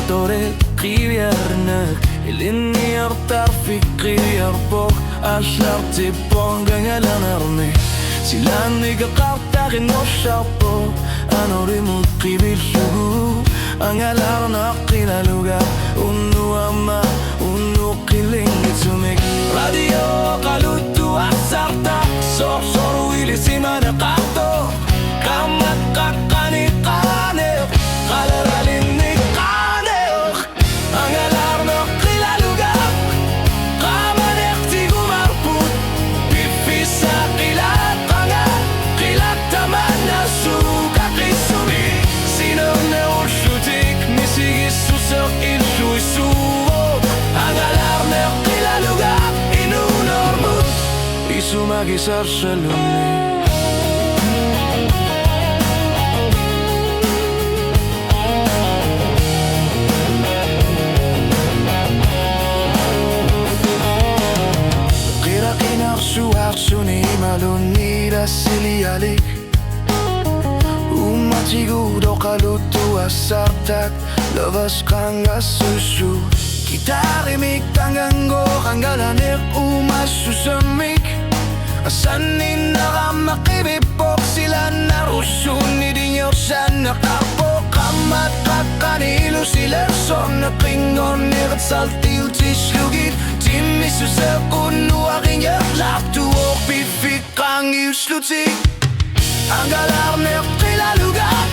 torel qivjernek Linjer tarfi qivjerbok Ashlar tipon gangalanarni Silani qaqartaqin osharpo Anorimut qivilsugu Angalarna qilaluga Unnu amma unnu qilingitsumik Radio qalutu asarta Sor wili simana qaqto Qamat qaqqani qane Qalaralini qane Angalarna qilaluga Qamaneqtigu marput Bifisa qilat qanga Qilat tamanna suqa qissumi Sinone urshutik misigis susaq ilshu isuvo Angalarna qilaluga Inun ormut Isumagis arsaluni Suni malunira silialik Umatigu do kalutu asartak Lovas kanga susu Kitarimik tanganggo Kangalanik umasusamik Asanin nakamakibipok Sila narusuni dinyo sa nakapok Kamat kakanilu sila Som nakringon nirat saltil tislugit Timisu sa unu aking yaklap Pifik uslutik Angalarnek qilalugat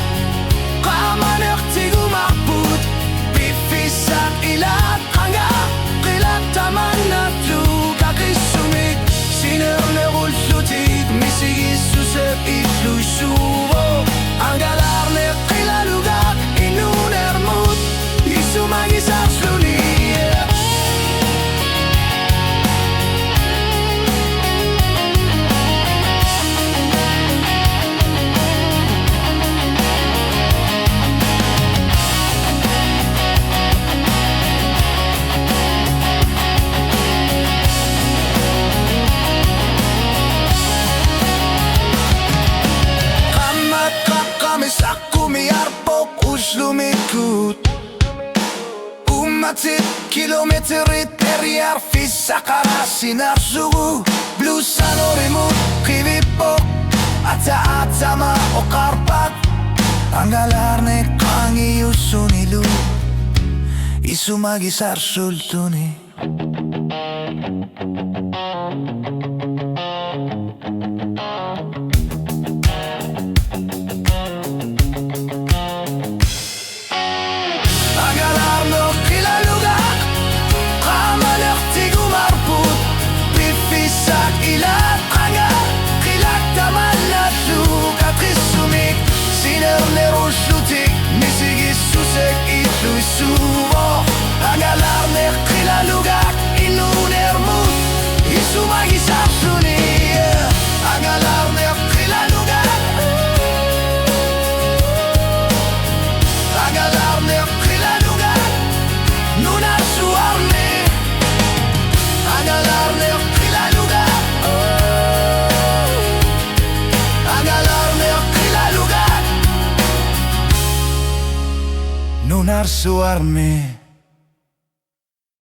Qamaneqtigu maqput Bifisak ilat qanga Qilat tamannatu qaqissumik Sinerner ulsutik Misigis susep itlu isuvo Angalarnek qilalugat Inun ermut Isumagis arsluni Lumikut Umatit kilometrit Eriar fissa karasin arsugu Blusan orimut kivipok Ata-atama o karpat Angalarne kangi usunilu Isumagis arsultuni Angalarnek qilalugat Inun ermut Isumagis arsluni Angalarnek qilalugat Angalarnek qilalugat Nun arsuarni Angalarnek qilalugat Angalarnek qilalugat Nun arsuarmi